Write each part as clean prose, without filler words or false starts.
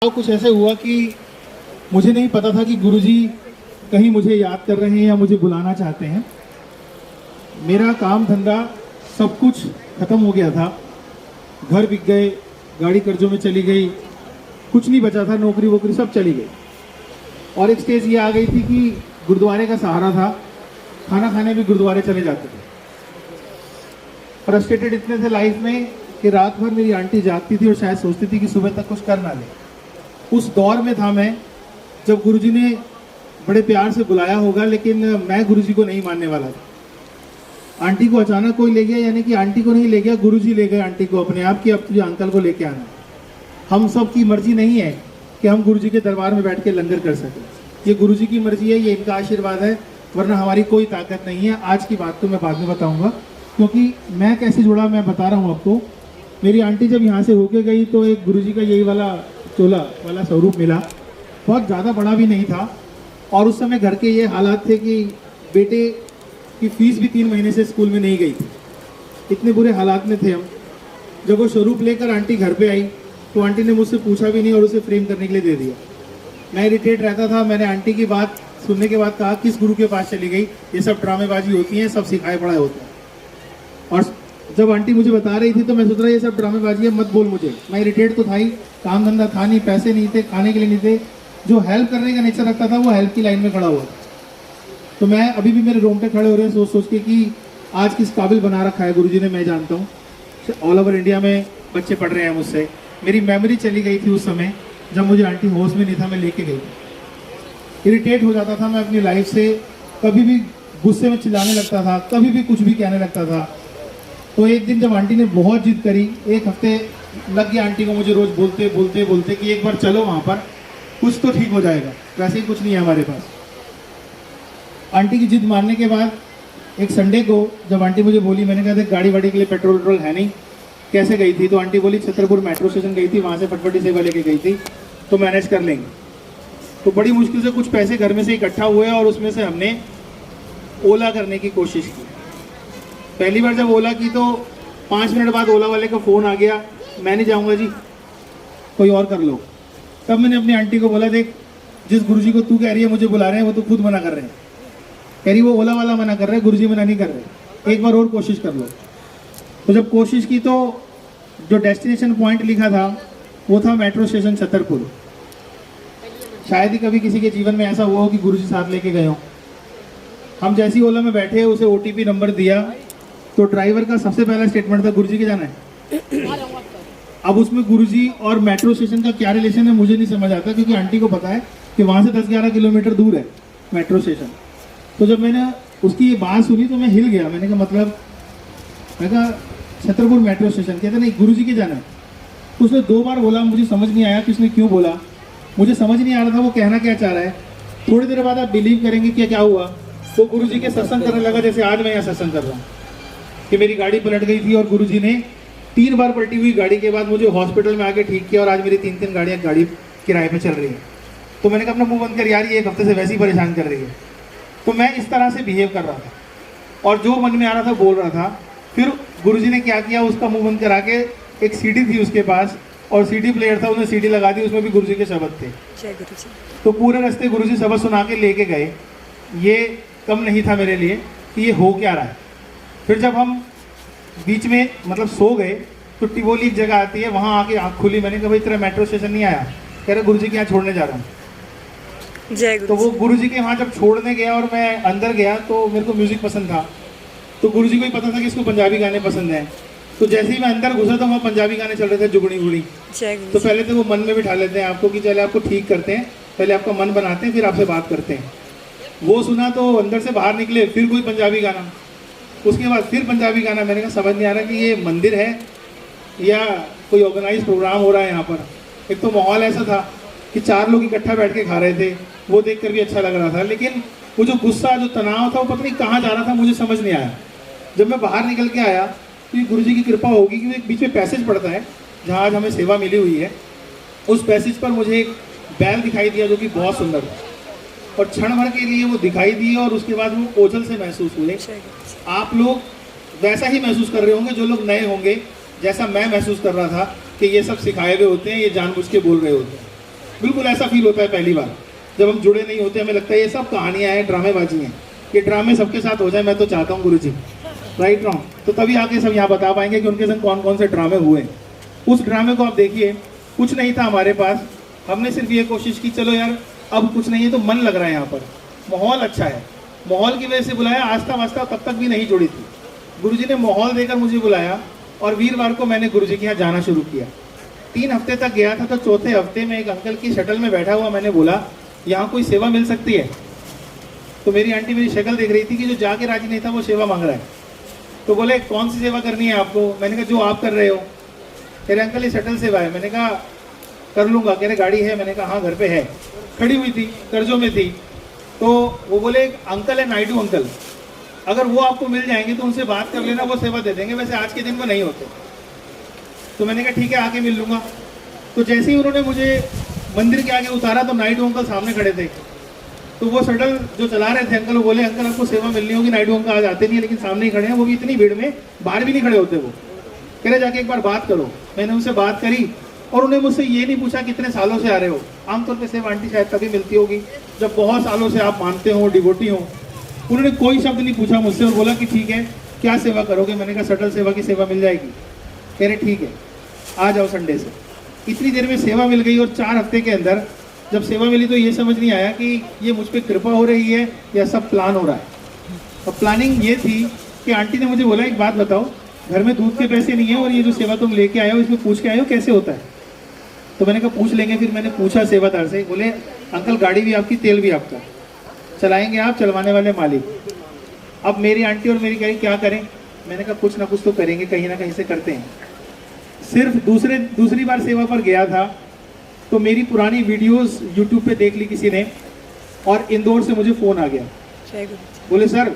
कुछ ऐसे हुआ कि मुझे नहीं पता था कि गुरुजी कहीं मुझे याद कर रहे हैं या मुझे बुलाना चाहते हैं। मेरा काम धंधा सब कुछ ख़त्म हो गया था, घर बिक गए, गाड़ी कर्जों में चली गई, कुछ नहीं बचा था, नौकरी वोकरी सब चली गई। और एक स्टेज ये आ गई थी कि गुरुद्वारे का सहारा था, खाना खाने भी गुरुद्वारे चले जाते थे। फ्रस्ट्रेटेड इतने थे लाइफ में कि रात भर मेरी आंटी जागती थी और शायद सोचती थी कि सुबह तक कुछ कर ना ले। उस दौर में था मैं जब गुरुजी ने बड़े प्यार से बुलाया होगा, लेकिन मैं गुरुजी को नहीं मानने वाला था। आंटी को अचानक कोई ले गया, यानी कि आंटी को नहीं ले गया, गुरुजी ले गए आंटी को अपने आप कि अब तुझे अंकल को लेके आना। हम सब की मर्जी नहीं है कि हम गुरुजी के दरबार में बैठ के लंगर कर सकें। ये गुरुजी की मर्जी है, ये इनका आशीर्वाद है, वरना हमारी कोई ताकत नहीं है। आज की बात तो मैं बाद में बताऊँगा, क्योंकि मैं कैसे जुड़ा मैं बता रहा हूँ आपको। मेरी आंटी जब यहाँ से होके गई तो एक गुरुजी का यही वाला चोला वाला स्वरूप मिला, बहुत ज़्यादा बड़ा भी नहीं था। और उस समय घर के ये हालात थे कि बेटे की फीस भी 3 महीने से स्कूल में नहीं गई थी, इतने बुरे हालात में थे हम। जब वो स्वरूप लेकर आंटी घर पे आई तो आंटी ने मुझसे पूछा भी नहीं और उसे फ्रेम करने के लिए दे दिया। मैं इरिटेट रहता था। मैंने आंटी की बात सुनने के बाद कहा, किस गुरु के पास चली गई, ये सब ड्रामेबाजी होती है, सब सिखाए पढ़ाए होते हैं। और जब आंटी मुझे बता रही थी तो मैं सोच रहा ये सब ड्रामेबाजी है, मत बोल मुझे। मैं इरिटेट तो था ही, काम धंधा था नहीं, पैसे नहीं थे, खाने के लिए नहीं थे। जो हेल्प करने का नेचर रखता था वो हेल्प की लाइन में खड़ा हुआ। तो मैं अभी भी मेरे रोंगटे खड़े हो रहे हैं सोच सोच के कि आज किस काबिल बना रखा है गुरुजी ने। मैं जानता हूँ ऑल ओवर इंडिया में बच्चे पढ़ रहे हैं मुझसे। मेरी मेमोरी चली गई थी उस समय जब मुझे आंटी होश में नहीं था, मैं लेके गई। इरिटेट हो जाता था मैं अपनी लाइफ से, कभी भी गुस्से में चिल्लाने लगता था, कभी भी कुछ भी कहने लगता था। तो एक दिन जब आंटी ने बहुत जिद करी, एक हफ्ते लग गया आंटी को मुझे रोज बोलते बोलते बोलते कि एक बार चलो वहाँ पर, कुछ तो ठीक हो जाएगा, वैसे ही कुछ नहीं है हमारे पास। आंटी की जिद मानने के बाद एक संडे को जब आंटी मुझे बोली, मैंने कहा था गाड़ी वाड़ी के लिए पेट्रोल वेट्रोल है नहीं, कैसे गई थी? तो आंटी बोली छतरपुर मेट्रो स्टेशन गई थी, वहाँ से फटफटी सेवा लेके गई थी, तो मैनेज कर लेंगे। तो बड़ी मुश्किल से कुछ पैसे घर में से इकट्ठा हुए और उसमें से हमने ओला करने की कोशिश की। पहली बार जब ओला की तो 5 मिनट बाद ओला वाले का फ़ोन आ गया, मैं नहीं जाऊँगा जी, कोई और कर लो। तब मैंने अपनी आंटी को बोला, देख जिस गुरुजी को तू कह रही है मुझे बुला रहे हैं वो तो खुद मना कर रहे हैं। कह रही वो ओला वाला मना कर रहा है, गुरुजी मना नहीं कर रहे, एक बार और कोशिश कर लो। तो जब कोशिश की तो जो डेस्टिनेशन पॉइंट लिखा था वो था मेट्रो स्टेशन छतरपुर। शायद ही कभी किसी के जीवन में ऐसा हुआ हो कि गुरुजी साथ लेके गए हो। हम जैसी ओला में बैठे, उसे OTP नंबर दिया तो ड्राइवर का सबसे पहला स्टेटमेंट था, गुरुजी के जाना है। अब उसमें गुरुजी और मेट्रो स्टेशन का क्या रिलेशन है मुझे नहीं समझ आता, क्योंकि आंटी को पता है कि वहाँ से 10-11 किलोमीटर दूर है मेट्रो स्टेशन। तो जब मैंने उसकी ये बात सुनी तो मैं हिल गया। मैंने कहा मतलब, मैं कहा छतरपुर मेट्रो स्टेशन, कहते नहीं गुरुजी के जाना है। तो उसने 2 बार बोला, मुझे समझ नहीं आया कि उसने क्यों बोला, मुझे समझ नहीं आ रहा था वो कहना क्या चाह रहा है। थोड़ी देर बाद आप बिलीव करेंगे कि क्या हुआ, वो गुरुजी के सत्संग करने लगा जैसे आज मैं यहाँ सत्संग कर रहा हूँ। कि मेरी गाड़ी पलट गई थी और गुरुजी ने 3 बार पलटी हुई गाड़ी के बाद मुझे हॉस्पिटल में आके ठीक किया, और आज मेरी 3-3 गाड़ियाँ गाड़ी किराए पे चल रही है। तो मैंने कहा अपना मुंह बंद कर यार, ये 1 हफ्ते से वैसे ही परेशान कर रही है। तो मैं इस तरह से बिहेव कर रहा था और जो मन में आ रहा था बोल रहा था। फिर गुरुजी ने क्या किया, उसका मुंह बंद करा के एक CD थी उसके पास और CD प्लेयर था, उसने CD लगा दी, उसमें भी गुरुजी के शब्द थे। तो पूरे रास्ते गुरुजी शब्द सुना के लेके गए। ये कम नहीं था मेरे लिए कि ये हो क्या रहा है। फिर जब हम बीच में मतलब सो गए तो टिवोली एक जगह आती है, वहाँ आके आँख खुली। मैंने कहा भाई तेरा मेट्रो स्टेशन नहीं आया? कह रहे गुरुजी के यहाँ छोड़ने जा रहा हूँ। तो वो गुरुजी के वहाँ जब छोड़ने गया और मैं अंदर गया तो मेरे को म्यूज़िक पसंद था, तो गुरुजी को ही पता था कि इसको पंजाबी गाने पसंद हैं। तो जैसे ही मैं अंदर घुसा तो वहाँ पंजाबी गाने चल रहे थे, जुगनी गुड़ी। तो पहले तो वो मन में बिठा लेते हैं आपको कि चले आपको ठीक करते हैं, पहले आपका मन बनाते हैं फिर आपसे बात करते हैं। वो सुना तो अंदर से बाहर निकले, फिर कोई पंजाबी गाना, उसके बाद फिर पंजाबी गाना। मैंने कहा समझ नहीं आ रहा कि ये मंदिर है या कोई ऑर्गेनाइज प्रोग्राम हो रहा है यहाँ पर। एक तो माहौल ऐसा था कि 4 लोग इकट्ठा बैठ के खा रहे थे, वो देखकर भी अच्छा लग रहा था, लेकिन वो जो गुस्सा जो तनाव था वो पता नहीं कहाँ जा रहा था, मुझे समझ नहीं आया। जब मैं बाहर निकल के आया तो ये गुरुजी की कृपा होगी कि एक बीच में पैसेज पड़ता है जहाँ आज हमें सेवा मिली हुई है। उस पैसेज पर मुझे एक बैल दिखाई दिया जो कि बहुत सुंदर था, और क्षण भर के लिए वो दिखाई दी और उसके बाद वो ओझल से महसूस हुए। आप लोग वैसा ही महसूस कर रहे होंगे जो लोग नए होंगे, जैसा मैं महसूस कर रहा था कि ये सब सिखाए हुए होते हैं, ये जानबूझ के बोल रहे होते हैं। बिल्कुल ऐसा फील होता है पहली बार जब हम जुड़े नहीं होते, हमें लगता है ये सब कहानियाँ हैं, ड्रामेबाजी हैं, ये ड्रामे सबके साथ हो जाए, मैं तो चाहता हूँ गुरुजी, राइट रॉन्ग, तो तभी आके सब यहाँ बता पाएंगे कि उनके संग कौन कौन से ड्रामे हुए। उस ड्रामे को आप देखिए, कुछ नहीं था हमारे पास, हमने सिर्फ ये कोशिश की चलो यार अब कुछ नहीं है तो मन लग रहा है यहाँ पर, माहौल अच्छा है, माहौल की वजह से बुलाया। आस्था वास्ता तब तक भी नहीं जुड़ी थी, गुरुजी ने माहौल देकर मुझे बुलाया और वीरवार को मैंने गुरुजी के यहाँ जाना शुरू किया। 3 हफ्ते तक गया था, तो चौथे हफ्ते में एक अंकल की शटल में बैठा हुआ मैंने बोला यहाँ कोई सेवा मिल सकती है? तो मेरी आंटी मेरी शक्ल देख रही थी कि जो जाके राजी नहीं था वो सेवा मांग रहा है। तो बोले कौन सी सेवा करनी है आपको? मैंने कहा जो आप कर रहे हो। कह रहे अंकल ये शटल सेवा है। मैंने कहा कर लूँगा। कह रहे गाड़ी है? मैंने कहा हाँ घर पे है, खड़ी हुई थी, कर्जों में थी। तो वो बोले एक अंकल है नायडू अंकल, अगर वो आपको मिल जाएंगे तो उनसे बात कर लेना, वो सेवा दे देंगे, वैसे आज के दिन वो नहीं होते। तो मैंने कहा ठीक है आके मिल लूँगा। तो जैसे ही उन्होंने मुझे मंदिर के आगे उतारा तो नायडू अंकल सामने खड़े थे। तो वो शटल जो चला रहे थे अंकल, वो बोले अंकल आपको सेवा मिलनी होगी, नायडू अंकल आज आते नहीं है लेकिन सामने ही खड़े हैं, वो भी इतनी भीड़ में, बाहर भी नहीं खड़े होते वो। कह रहे जाके एक बार बात करो। मैंने उनसे बात करी और उन्हें मुझसे ये नहीं पूछा कितने सालों से आ रहे हो। आमतौर पर सेवा आंटी शायद तभी मिलती होगी जब बहुत सालों से आप मानते हो, डिवोटी हो। उन्होंने कोई शब्द नहीं पूछा मुझसे और बोला कि ठीक है क्या सेवा करोगे? मैंने कहा शटल सेवा की सेवा मिल जाएगी। कह रहे ठीक है आ जाओ संडे से। इतनी देर में सेवा मिल गई और 4 हफ्ते के अंदर जब सेवा मिली तो ये समझ नहीं आया कि ये मुझ पर कृपा हो रही है या सब प्लान हो रहा है। और प्लानिंग ये थी कि आंटी ने मुझे बोला एक बात बताओ, घर में दूध के पैसे नहीं है और ये जो सेवा तुम लेके आए हो इसमें पूछ के आए हो कैसे होता है? तो मैंने कहा पूछ लेंगे। फिर मैंने पूछा सेवादार से, बोले अंकल गाड़ी भी आपकी, तेल भी आपका, चलाएंगे आप, चलवाने वाले मालिक। अब मेरी आंटी और मेरी कही क्या करें? मैंने कहा कुछ ना कुछ तो करेंगे, कहीं ना कहीं से करते हैं। सिर्फ दूसरी बार सेवा पर गया था तो मेरी पुरानी वीडियोस यूट्यूब पे देख ली किसी ने और इंदौर से मुझे फ़ोन आ गया, बोले सर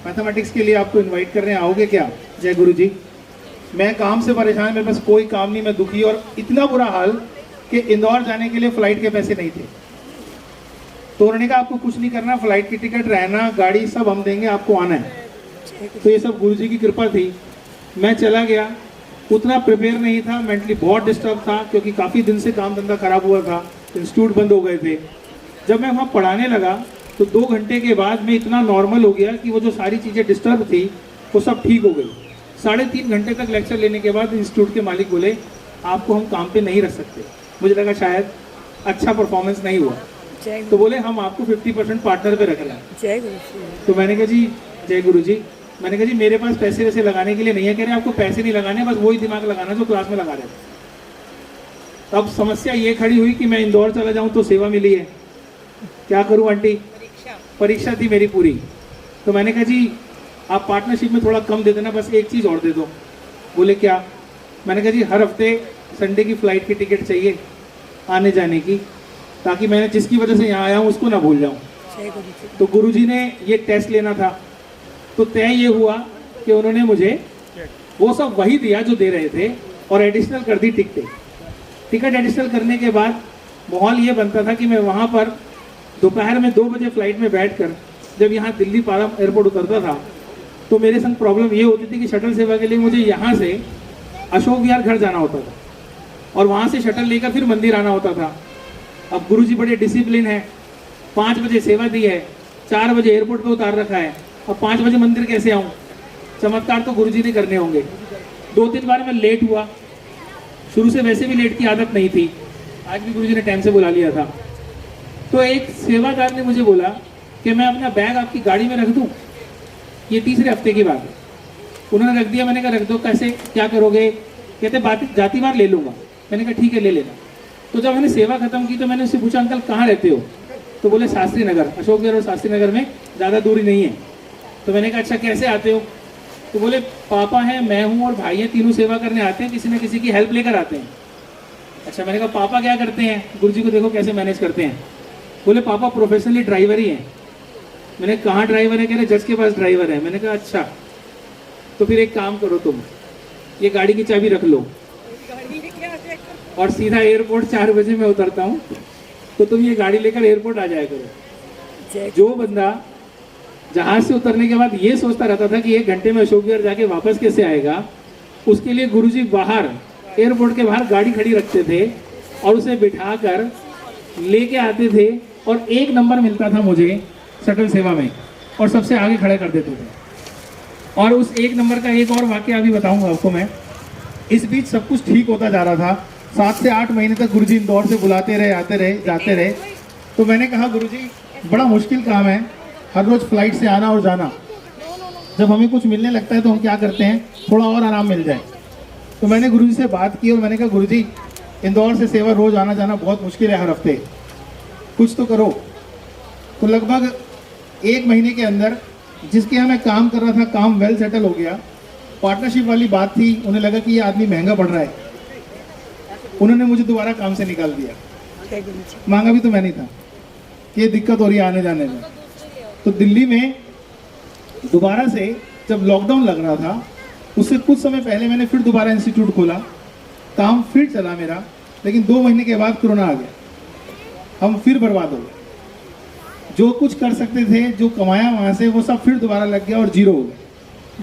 मैथमेटिक्स के लिए आपको इनवाइट कर रहे हैं, आओगे क्या? जय गुरु जी। मैं काम से परेशान, मेरे पास कोई काम नहीं, मैं दुखी, और इतना बुरा हाल कि इंदौर जाने के लिए फ़्लाइट के पैसे नहीं थे। तो उन्होंने कहा आपको कुछ नहीं करना, फ़्लाइट की टिकट, रहना, गाड़ी सब हम देंगे, आपको आना है। तो ये सब गुरु जी की कृपा थी। मैं चला गया, उतना प्रिपेयर नहीं था, मेंटली बहुत डिस्टर्ब था क्योंकि काफ़ी दिन से काम धंधा खराब हुआ था, इंस्टीट्यूट बंद हो गए थे। जब मैं वहाँ पढ़ाने लगा तो 2 घंटे के बाद मैं इतना नॉर्मल हो गया कि वो जो सारी चीज़ें डिस्टर्ब थी वो सब ठीक हो गई। 3.5 घंटे तक लेक्चर लेने के बाद इंस्टीट्यूट के मालिक बोले आपको हम काम पे नहीं रख सकते। मुझे लगा शायद अच्छा परफॉर्मेंस नहीं हुआ, तो बोले हम आपको 50% पार्टनर पे रख रहे हैं। जय गुरु। तो मैंने कहा जी जय गुरु जी। मैंने कहा जी मेरे पास पैसे वैसे लगाने के लिए नहीं है। कह रहे आपको पैसे नहीं लगाने, बस वही दिमाग लगाना जो क्लास में लगा रहे थे। अब समस्या ये खड़ी हुई कि मैं इंदौर चला जाऊं तो सेवा मिली है, क्या करूं आंटी? परीक्षा थी मेरी पूरी। तो मैंने कहा जी आप पार्टनरशिप में थोड़ा कम दे देना, बस एक चीज़ और दे दो। बोले क्या? मैंने कहा जी हर हफ्ते संडे की फ़्लाइट की टिकट चाहिए आने जाने की, ताकि मैंने जिसकी वजह से यहाँ आया हूँ उसको ना भूल जाऊँ। तो गुरुजी ने ये टेस्ट लेना था, तो तय ये हुआ कि उन्होंने मुझे वो सब वही दिया जो दे रहे थे और एडिशनल कर दी टिकट एडिशनल करने के बाद माहौल ये बनता था कि मैं वहाँ पर दोपहर में 2 बजे फ्लाइट में बैठकर जब यहाँ दिल्ली पारा एयरपोर्ट उतरता था तो मेरे संग प्रॉब्लम ये होती थी कि शटल सेवा के लिए मुझे यहाँ से अशोक विहार घर जाना होता था और वहाँ से शटल लेकर फिर मंदिर आना होता था। अब गुरुजी बड़े डिसिप्लिन है, 5 बजे सेवा दी है, 4 बजे एयरपोर्ट पे उतार रखा है, अब 5 बजे मंदिर कैसे आऊँ? चमत्कार तो गुरुजी ने करने होंगे। 2-3 बार मैं लेट हुआ, शुरू से वैसे भी लेट की आदत नहीं थी, आज भी गुरुजी ने टाइम से बुला लिया था। तो एक सेवादार ने मुझे बोला कि मैं अपना बैग आपकी गाड़ी में रख दूं। ये 3रे हफ्ते की बात है। उन्होंने रख दिया। मैंने कहा रख दो, कैसे क्या करोगे? कहते जाती बार ले लूँगा। मैंने कहा ठीक है ले लेना। तो जब मैंने सेवा खत्म की तो मैंने उससे पूछा अंकल कहाँ रहते हो? तो बोले शास्त्री नगर, अशोक विहार और शास्त्री नगर में ज़्यादा दूरी नहीं है। तो मैंने कहा अच्छा कैसे आते हो? तो बोले पापा हैं, मैं हूँ और भाई हैं, तीनों सेवा करने आते हैं, किसी न किसी की हेल्प लेकर आते हैं। अच्छा मैंने कहा पापा क्या करते हैं? गुरुजी को देखो कैसे मैनेज करते हैं। बोले पापा प्रोफेशनली ड्राइवर ही हैं। मैंने कहाँ ड्राइवर है? कह रहे जज के पास ड्राइवर है। मैंने कहा अच्छा, तो फिर एक काम करो, तुम ये गाड़ी की चाबी रख लो और सीधा एयरपोर्ट 4 बजे मैं उतरता हूँ, तो तुम ये गाड़ी लेकर एयरपोर्ट आ जाया करो। जो बंदा जहाज से उतरने के बाद ये सोचता रहता था कि 1 घंटे में अशोक विहार जाके वापस कैसे आएगा, उसके लिए गुरुजी बाहर एयरपोर्ट के बाहर गाड़ी खड़ी रखते थे और उसे बिठाकर लेके आते थे और 1 नंबर मिलता था मुझे शटल सेवा में और सबसे आगे खड़े कर देते थे। और उस 1 नंबर का एक और वाकया अभी बताऊंगा आपको मैं। इस बीच सब कुछ ठीक होता जा रहा था। 7 से 8 महीने तक गुरुजी इंदौर से बुलाते रहे, आते रहे, जाते रहे। तो मैंने कहा गुरुजी बड़ा मुश्किल काम है, हर रोज़ फ्लाइट से आना और जाना। जब हमें कुछ मिलने लगता है तो हम क्या करते हैं, थोड़ा और आराम मिल जाए। तो मैंने गुरुजी से बात की और मैंने कहा गुरुजी इंदौर से सेवा रोज़ आना जाना बहुत मुश्किल है, हर हफ्ते कुछ तो करो। तो लगभग 1 महीने के अंदर जिसके यहाँ मैं काम कर रहा था, काम वेल सेटल हो गया। पार्टनरशिप वाली बात थी, उन्हें लगा कि ये आदमी महंगा पड़ रहा है, उन्होंने मुझे दोबारा काम से निकाल दिया। मांगा भी तो मैं नहीं था कि ये दिक्कत हो रही है आने जाने में। तो दिल्ली में दोबारा से जब लॉकडाउन लग रहा था, उससे कुछ समय पहले मैंने फिर दोबारा इंस्टीट्यूट खोला, काम फिर चला मेरा। लेकिन 2 महीने के बाद कोरोना आ गया, हम फिर बर्बाद हो गए। जो कुछ कर सकते थे, जो कमाया वहाँ से, वो सब फिर दोबारा लग गया और जीरो हो गए,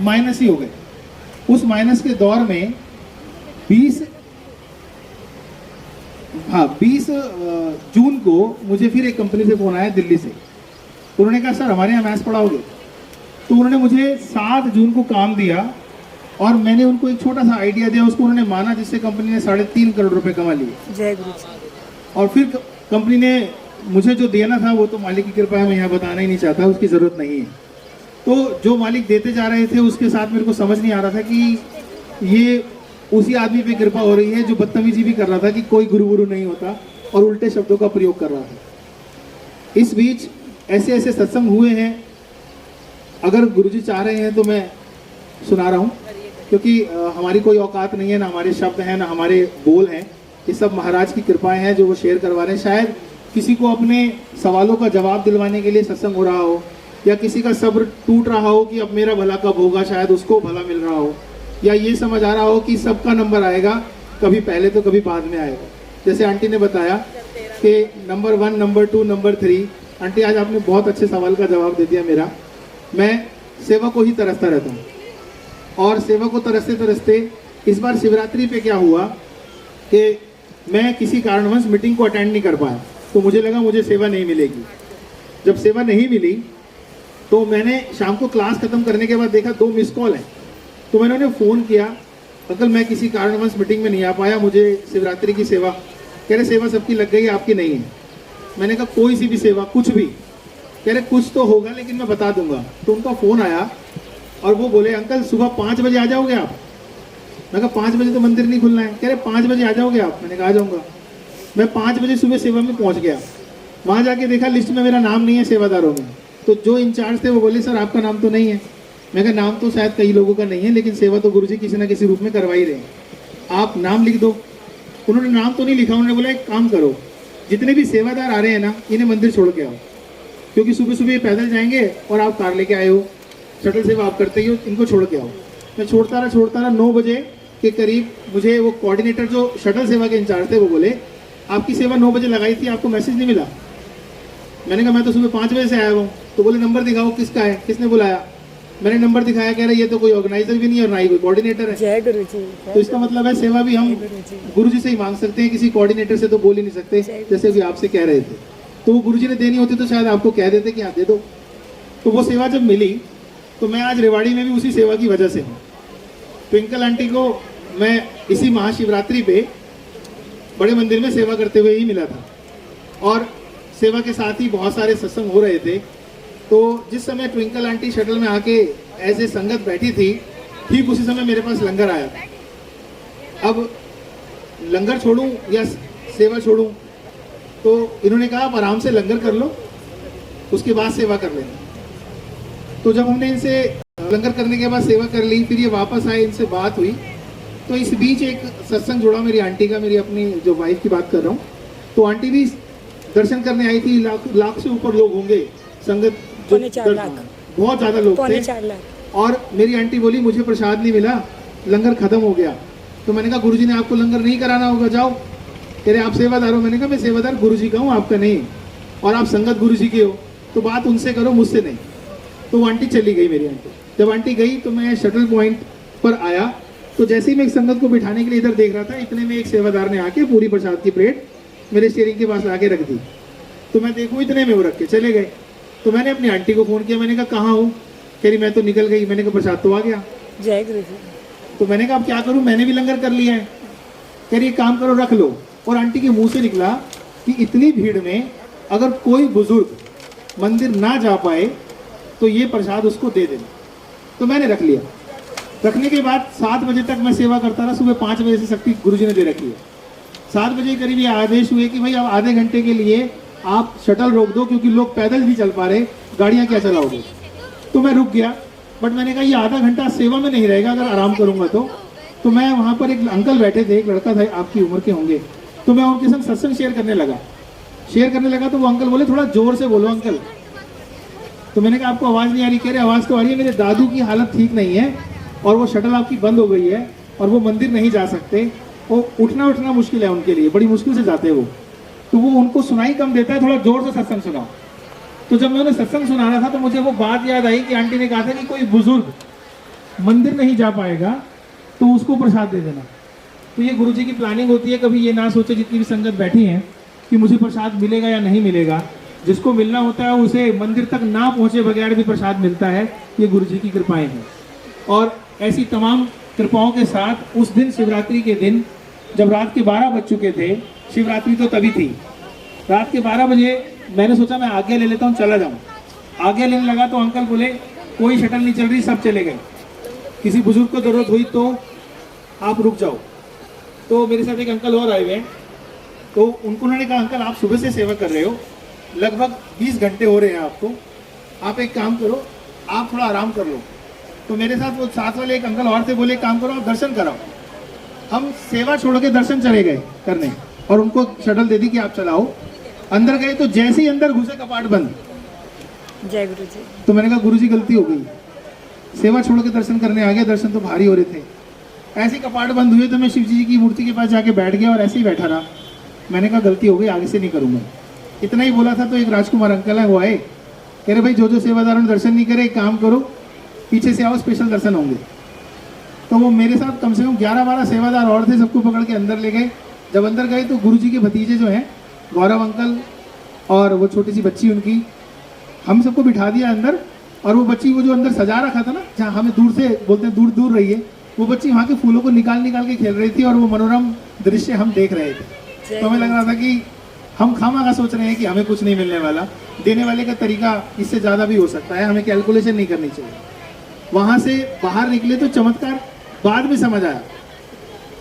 माइनस ही हो गए। उस माइनस के दौर में 20 जून को मुझे फिर एक कंपनी से फ़ोन आया दिल्ली से। उन्होंने कहा सर हमारे यहाँ मैथ्स पढ़ाओगे। तो उन्होंने मुझे 7 जून को काम दिया और मैंने उनको एक छोटा सा आइडिया दिया, उसको उन्होंने माना, जिससे कंपनी ने 3.5 करोड़ रुपए कमा लिए। जय गुरु जी। और फिर कंपनी ने मुझे जो देना था वो तो मालिक की कृपा है, मैं यहाँ बताना ही नहीं चाहता, उसकी ज़रूरत नहीं है। तो जो मालिक देते जा रहे थे उसके साथ मेरे को समझ नहीं आ रहा था कि ये उसी आदमी पे कृपा हो रही है जो बदतमीजी भी कर रहा था कि कोई गुरु नहीं होता और उल्टे शब्दों का प्रयोग कर रहा था। इस बीच ऐसे ऐसे सत्संग हुए हैं, अगर गुरुजी चाह रहे हैं तो मैं सुना रहा हूँ, क्योंकि हमारी कोई औकात नहीं है, ना हमारे शब्द हैं, ना हमारे बोल हैं। ये सब महाराज की कृपाएं हैं जो वो शेयर करवा रहे हैं। शायद किसी को अपने सवालों का जवाब दिलवाने के लिए सत्संग हो रहा हो, या किसी का सब्र टूट रहा हो कि अब मेरा भला कब होगा, शायद उसको भला मिल रहा हो, या ये समझ आ रहा हो कि सबका नंबर आएगा, कभी पहले तो कभी बाद में आएगा। जैसे आंटी ने बताया कि नंबर 1, नंबर 2, नंबर 3। आंटी आज आपने बहुत अच्छे सवाल का जवाब दे दिया मेरा। मैं सेवा को ही तरसता रहता हूँ, और सेवा को तरसते तरसते इस बार शिवरात्रि पे क्या हुआ कि मैं किसी कारणवश मीटिंग को अटेंड नहीं कर पाया। तो मुझे लगा मुझे सेवा नहीं मिलेगी। जब सेवा नहीं मिली तो मैंने शाम को क्लास खत्म करने के बाद देखा 2 मिस कॉल हैं। तो मैंने उन्हें फ़ोन किया, अंकल मैं किसी कारणवश मीटिंग में नहीं आ पाया, मुझे शिवरात्रि की सेवा। कह रहे सेवा सबकी लग गई है, आपकी नहीं है। मैंने कहा कोई सी भी सेवा, कुछ भी। कह रहे कुछ तो होगा लेकिन मैं बता दूंगा। तो उनका फ़ोन आया और वो बोले अंकल सुबह 5 बजे आ जाओगे आप। मैं कहा 5 बजे तो मंदिर नहीं खुलना है। कह रहे 5 बजे आ जाओगे आप। मैंने कहा आ जाऊँगा। मैं 5 बजे सुबह सेवा में पहुँच गया। वहाँ जाके देखा लिस्ट में मेरा नाम नहीं है सेवादारों में। तो जो इंचार्ज थे वो बोले सर आपका नाम तो नहीं है। मैं कहा नाम तो शायद कई लोगों का नहीं है, लेकिन सेवा तो गुरुजी किसी ना किसी रूप में करवा ही रहे हैं, आप नाम लिख दो। उन्होंने नाम तो नहीं लिखा। उन्होंने बोला एक काम करो, जितने भी सेवादार आ रहे हैं ना, इन्हें मंदिर छोड़ के आओ, क्योंकि सुबह सुबह ये पैदल जाएंगे और आप कार लेके आए हो, शटल सेवा आप करते ही हो, इनको छोड़ के आओ। मैं छोड़ता रहा। 9 बजे के करीब मुझे वो कोऑर्डिनेटर जो शटल सेवा के इंचार्ज थे वो बोले आपकी सेवा 9 बजे लगाई थी, आपको मैसेज नहीं मिला। मैंने कहा मैं तो सुबह 5 बजे से आया हूँ। तो बोले नंबर दिखाओ किसका है, किसने बुलाया। मैंने नंबर दिखाया, कह रहे ये तो कोई ऑर्गेनाइजर भी नहीं है और ना ही कोई कोऑर्डिनेटर है। जय गुरु जी। तो इसका मतलब है सेवा भी हम गुरु जी से ही मांग सकते हैं, किसी कोऑर्डिनेटर से तो बोल ही नहीं सकते, जैसे भी आपसे कह रहे थे। तो वो गुरु जी ने देनी होती तो शायद आपको कह देते कि हाँ दे दो। तो वो सेवा जब मिली तो मैं आज रेवाड़ी में भी उसी सेवा की वजह से हूँ। ट्विंकल आंटी को मैं इसी महाशिवरात्रि पे बड़े मंदिर में सेवा करते हुए ही मिला था, और सेवा के साथ ही बहुत सारे सत्संग हो रहे थे। तो जिस समय ट्विंकल आंटी शटल में आके ऐसे संगत बैठी थी, ठीक उसी समय मेरे पास लंगर आया था। अब लंगर छोड़ूं या सेवा छोड़ूं, तो इन्होंने कहा आप आराम से लंगर कर लो, उसके बाद सेवा कर लेना। तो जब हमने इनसे लंगर करने के बाद सेवा कर ली, फिर ये वापस आए, इनसे बात हुई। तो इस बीच एक सत्संग जुड़ा मेरी आंटी का, मेरी अपनी जो वाइफ की बात कर रहा हूँ। तो आंटी भी दर्शन करने आई थी। लाख से ऊपर लोग होंगे, संगत जो 4 लाख, बहुत ज़्यादा लोग थे। 4 लाख। और मेरी आंटी बोली मुझे प्रसाद नहीं मिला, लंगर खत्म हो गया। तो मैंने कहा गुरुजी ने आपको लंगर नहीं कराना होगा, जाओ। कह रहे आप सेवादार हो। मैंने कहा मैं सेवादार गुरुजी का हूँ, आपका नहीं, और आप संगत गुरुजी के हो, तो बात उनसे करो, मुझसे नहीं। तो वो आंटी चली गई मेरी आंटी। जब आंटी गई तो मैं शटल पॉइंट पर आया, तो जैसे ही मैं एक संगत को बिठाने के लिए इधर देख रहा था, इतने में एक सेवादार ने आके पूरी प्रसाद की प्लेट मेरे स्टीयरिंग के पास आके रख दी। तो मैं देखूँ इतने में वो रख के चले गए। तो मैंने अपनी आंटी को फ़ोन किया, मैंने कहा कहाँ हूँ? कह रही मैं तो निकल गई। मैंने कहा प्रसाद तो आ गया। जय गुरु जी। तो मैंने कहा अब क्या करूँ, मैंने भी लंगर कर लिया है। कह रही एक काम करो रख लो। और आंटी के मुंह से निकला कि इतनी भीड़ में अगर कोई बुजुर्ग मंदिर ना जा पाए तो ये प्रसाद उसको दे देना। तो मैंने रख लिया। रखने के बाद 7 बजे तक मैं सेवा करता रहा। सुबह 5 बजे से शक्ति गुरुजी ने दे रखी है। 7 बजे करीब ये आदेश हुए कि भाई अब आधे घंटे के लिए आप शटल रोक दो, क्योंकि लोग पैदल नहीं चल पा रहे, गाड़ियाँ क्या चलाओगे। तो मैं रुक गया, बट मैंने कहा ये आधा घंटा सेवा में नहीं रहेगा अगर आराम करूंगा तो मैं वहाँ पर एक अंकल बैठे थे, एक लड़का था आपकी उम्र के होंगे, तो मैं उनके संग सत्संग शेयर करने लगा। तो वो अंकल बोले थोड़ा जोर से बोलो अंकल। तो मैंने कहा आपको आवाज़ नहीं आ रही? कह रहे आवाज़ तो आ रही है, मेरे दादू की हालत ठीक नहीं है और वो शटल आपकी बंद हो गई है और वो मंदिर नहीं जा सकते, वो उठना मुश्किल है उनके लिए, बड़ी मुश्किल से जाते हैं वो, तो वो उनको सुनाई कम देता है, थोड़ा जोर से सत्संग सुनाओ। तो जब मैं उन्हें सत्संग सुना रहा था तो मुझे वो बात याद आई कि आंटी ने कहा था कि कोई बुजुर्ग मंदिर नहीं जा पाएगा तो उसको प्रसाद दे देना। तो ये गुरुजी की प्लानिंग होती है, कभी ये ना सोचे जितनी भी संगत बैठी है कि मुझे प्रसाद मिलेगा या नहीं मिलेगा। जिसको मिलना होता है उसे मंदिर तक ना पहुंचे बगैर भी प्रसाद मिलता है। ये गुरुजी की कृपाएं हैं। और ऐसी तमाम कृपाओं के साथ उस दिन शिवरात्रि के दिन जब रात के 12 बज चुके थे, शिवरात्रि तो तभी थी, रात के 12 बजे मैंने सोचा मैं आज्ञा ले लेता हूँ, चला जाऊँ। आज्ञा लेने लगा तो अंकल बोले कोई शटल नहीं चल रही, सब चले गए, किसी बुजुर्ग को जरूरत हुई तो आप रुक जाओ। तो मेरे साथ एक अंकल और आए हुए हैं, तो उन्होंने कहा अंकल आप सुबह से सेवा कर रहे हो, लगभग 20 घंटे हो रहे हैं आपको, आप एक काम करो आप थोड़ा आराम कर लो। तो मेरे साथ वो साथ वाले एक अंकल और थे, बोले काम करो आप दर्शन कराओ। हम सेवा छोड़ के दर्शन चले गए करने और उनको शटल दे दी कि आप चलाओ। अंदर गए तो जैसे ही अंदर घुसे कपाट बंद। जय गुरु जी। तो मैंने कहा गुरुजी गलती हो गई, सेवा छोड़ के दर्शन करने आ गया, दर्शन तो भारी हो रहे थे। ऐसे ही कपाट बंद हुए तो मैं शिव जी की मूर्ति के पास जाके बैठ गया और ऐसे ही बैठा रहा। मैंने कहा गलती हो गई, आगे से नहीं करूँगा। इतना ही बोला था तो एक राजकुमार अंकल है वो आए, कह रहे भाई जो सेवादारों ने दर्शन नहीं करे एक काम करो पीछे से आओ, स्पेशल दर्शन होंगे। तो वो मेरे साथ कम से कम 11-12 सेवादार और थे, सबको पकड़ के अंदर ले गए। जब अंदर गए तो गुरुजी के भतीजे जो हैं गौरव अंकल और वो छोटी सी बच्ची उनकी, हम सबको बिठा दिया अंदर। और वो बच्ची वो जो अंदर सजा रखा था ना, जहाँ हमें दूर से बोलते हैं दूर रहिए, वो बच्ची वहाँ के फूलों को निकाल के खेल रही थी और वो मनोरम दृश्य हम देख रहे थे। तो हमें लग रहा था कि हम खामखा सोच रहे हैं कि हमें कुछ नहीं मिलने वाला, देने वाले का तरीका इससे ज़्यादा भी हो सकता है, हमें कैलकुलेशन नहीं करनी चाहिए। वहाँ से बाहर निकले तो चमत्कार बाद में समझ आया।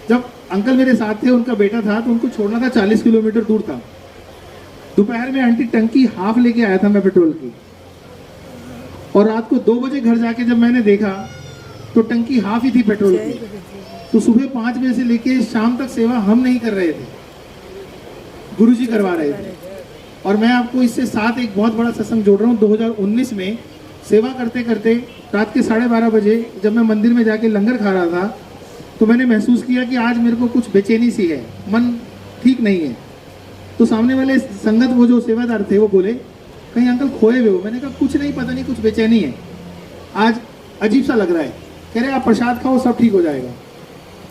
जब अंकल मेरे साथ थे, उनका बेटा था, तो उनको छोड़ना था 40 किलोमीटर दूर था। दोपहर में आंटी टंकी हाफ लेके आया था मैं पेट्रोल की, और रात को 2 बजे घर जाके जब मैंने देखा तो टंकी हाफ ही थी पेट्रोल की। तो सुबह 5 बजे से लेके शाम तक सेवा हम नहीं कर रहे थे, गुरुजी करवा रहे थे। और मैं आपको इससे साथ एक बहुत बड़ा सत्संग जोड़ रहा हूँ। 2019 में सेवा करते करते रात के 12:30 बजे जब मैं मंदिर में जाके लंगर खा रहा था तो मैंने महसूस किया कि आज मेरे को कुछ बेचैनी सी है, मन ठीक नहीं है। तो सामने वाले संगत वो जो सेवादार थे वो बोले कहीं अंकल खोए हुए हो? मैंने कहा कुछ नहीं, पता नहीं कुछ बेचैनी है, आज अजीब सा लग रहा है। कह रहे आप प्रसाद खाओ सब ठीक हो जाएगा।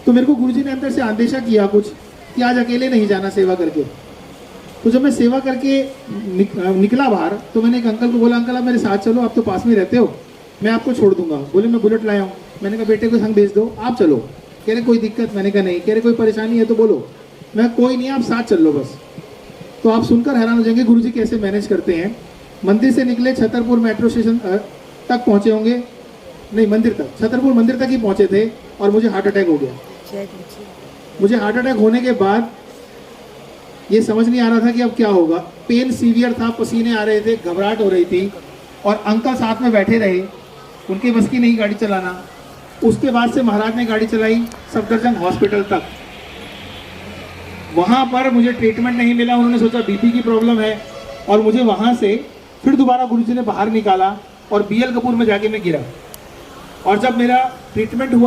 तो मेरे को गुरुजी ने अंदर से आदेशा किया कुछ कि आज अकेले नहीं जाना सेवा करके। तो जब मैं सेवा करके निकला बाहर तो मैंने एक अंकल को बोला अंकल आप मेरे साथ चलो, आप तो पास में रहते हो, मैं आपको छोड़ दूंगा। बोले मैं बुलेट लाया हूँ। मैंने कहा बेटे को संग भेज दो, आप चलो। कह रहे कोई दिक्कत? मैंने कहा नहीं। कह रहे कोई परेशानी है तो बोलो। मैं कोई नहीं, आप साथ चल लो बस। तो आप सुनकर हैरान हो जाएंगे गुरुजी कैसे मैनेज करते हैं। मंदिर से निकले, छतरपुर मेट्रो स्टेशन तक पहुँचे होंगे, नहीं मंदिर तक, छतरपुर मंदिर तक ही पहुँचे थे और मुझे हार्ट अटैक हो गया। मुझे हार्ट अटैक होने के बाद ये समझ नहीं आ रहा था कि अब क्या होगा। पेन सीवियर था, पसीने आ रहे थे, घबराहट हो रही थी, और अंकल साथ में बैठे रहे, उनके बस की नहीं गाड़ी चलाना। उसके बाद से महाराज ने गाड़ी चलाई सफदरजंग हॉस्पिटल तक। वहाँ पर मुझे ट्रीटमेंट नहीं मिला, उन्होंने सोचा बीपी की प्रॉब्लम है, और मुझे वहाँ से फिर दोबारा गुरुजी ने बाहर निकाला और BL कपूर में जाके मैं गिरा। और जब मेरा ट्रीटमेंट हुआ